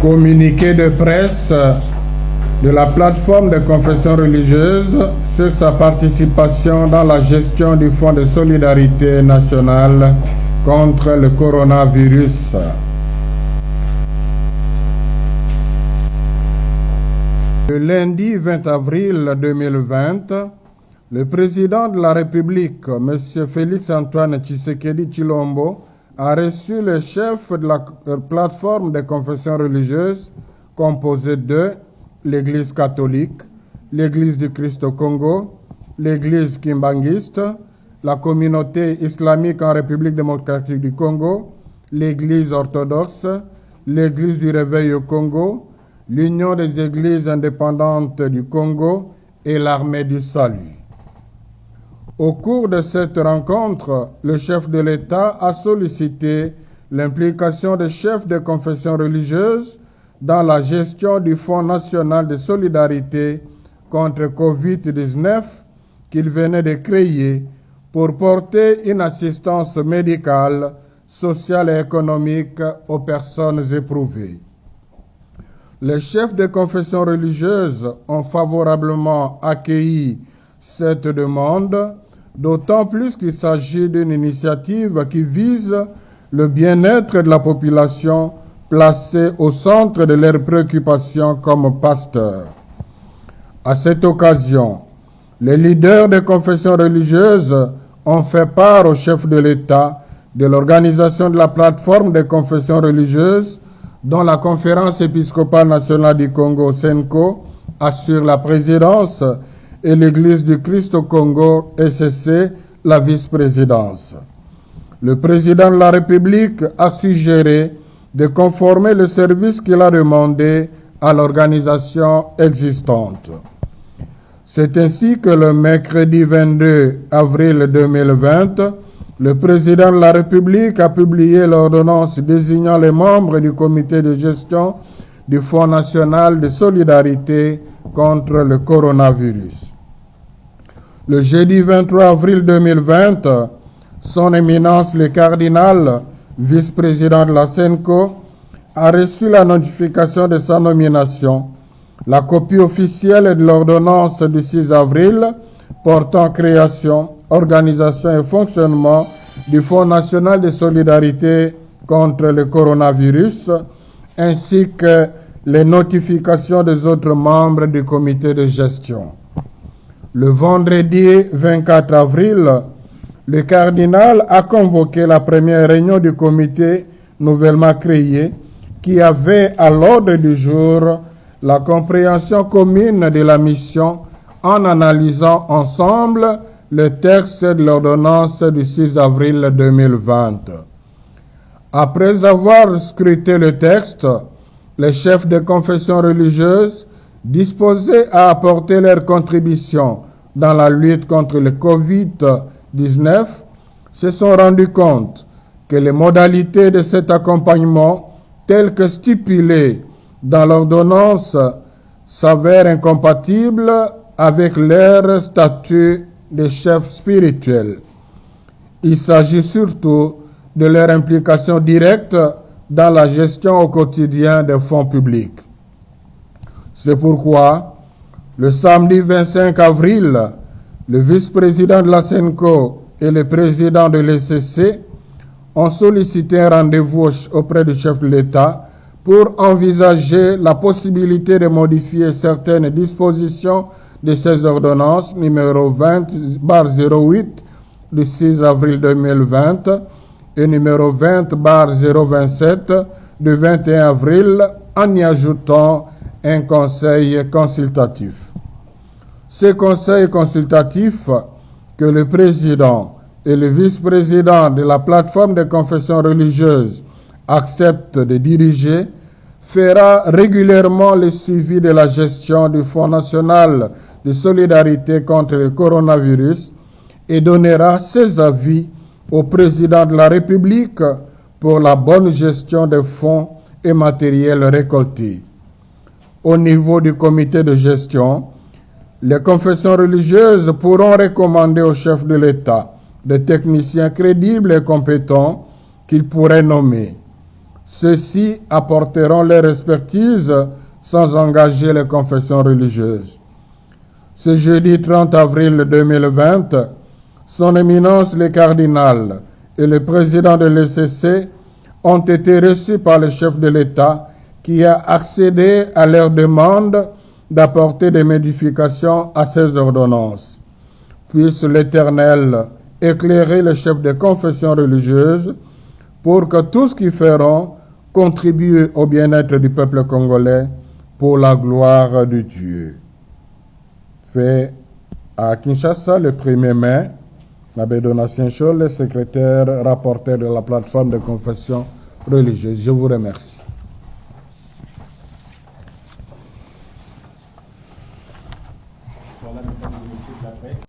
Communiqué de presse de la plateforme des confessions religieuses sur sa participation dans la gestion du Fonds de solidarité nationale contre le coronavirus. Le lundi 20 avril 2020, le président de la République, M. Félix-Antoine Tshisekedi Tshilombo, a reçu le chef de la plateforme des confessions religieuses composée de l'Église catholique, l'Église du Christ au Congo, l'Église kimbanguiste, la communauté islamique en République démocratique du Congo, l'Église orthodoxe, l'Église du Réveil au Congo, l'Union des Églises indépendantes du Congo et l'Armée du Salut. Au cours de cette rencontre, le chef de l'État a sollicité l'implication des chefs de confessions religieuses dans la gestion du Fonds national de solidarité contre Covid-19 qu'il venait de créer pour porter une assistance médicale, sociale et économique aux personnes éprouvées. Les chefs de confessions religieuses ont favorablement accueilli cette demande, d'autant plus qu'il s'agit d'une initiative qui vise le bien-être de la population placée au centre de leurs préoccupations comme pasteurs. À cette occasion, les leaders des confessions religieuses ont fait part au chef de l'État de l'organisation de la plateforme des confessions religieuses dont la Conférence épiscopale nationale du Congo, CENCO, assure la présidence et l'Église du Christ au Congo, ECC, la vice-présidence. Le président de la République a suggéré de conformer le service qu'il a demandé à l'organisation existante. C'est ainsi que le mercredi 22 avril 2020, le président de la République a publié l'ordonnance désignant les membres du comité de gestion du Fonds national de solidarité contre le coronavirus. Le jeudi 23 avril 2020, son éminence le cardinal, vice-président de la CENCO, a reçu la notification de sa nomination, la copie officielle de l'ordonnance du 6 avril portant création, organisation et fonctionnement du Fonds national de solidarité contre le coronavirus, ainsi que les notifications des autres membres du comité de gestion. Le vendredi 24 avril, le cardinal a convoqué la première réunion du comité nouvellement créé qui avait à l'ordre du jour la compréhension commune de la mission en analysant ensemble le texte de l'ordonnance du 6 avril 2020. Après avoir scruté le texte, les chefs de confessions religieuses disposés à apporter leur contribution dans la lutte contre le Covid-19 se sont rendus compte que les modalités de cet accompagnement, telles que stipulées dans l'ordonnance, s'avèrent incompatibles avec leur statut de chef spirituel. Il s'agit surtout de leur implication directe dans la gestion au quotidien des fonds publics. C'est pourquoi, le samedi 25 avril, le vice-président de la CENCO et le président de l'ECC ont sollicité un rendez-vous auprès du chef de l'État pour envisager la possibilité de modifier certaines dispositions de ces ordonnances numéro 20/08 du 6 avril 2020 et numéro 20/027 du 21 avril en y ajoutant un conseil consultatif. Ce conseil consultatif que le président et le vice-président de la plateforme des confessions religieuses acceptent de diriger fera régulièrement le suivi de la gestion du Fonds national de solidarité contre le coronavirus et donnera ses avis au président de la République pour la bonne gestion des fonds et matériels récoltés. Au niveau du comité de gestion, les confessions religieuses pourront recommander au chef de l'État des techniciens crédibles et compétents qu'il pourrait nommer. Ceux-ci apporteront leur expertise sans engager les confessions religieuses. Ce jeudi 30 avril 2020, Son Éminence le cardinal et le président de l'ECC ont été reçus par le chef de l'État qui a accédé à leur demande d'apporter des modifications à ces ordonnances. Puisse l'Éternel éclairer les chefs de confession religieuse pour que tout ce qu'ils feront contribue au bien-être du peuple congolais pour la gloire de Dieu. Fait à Kinshasa le 1er mai, l'abbé Donatien Scholl, secrétaire rapporteur de la plateforme de confession religieuse. Je vous remercie.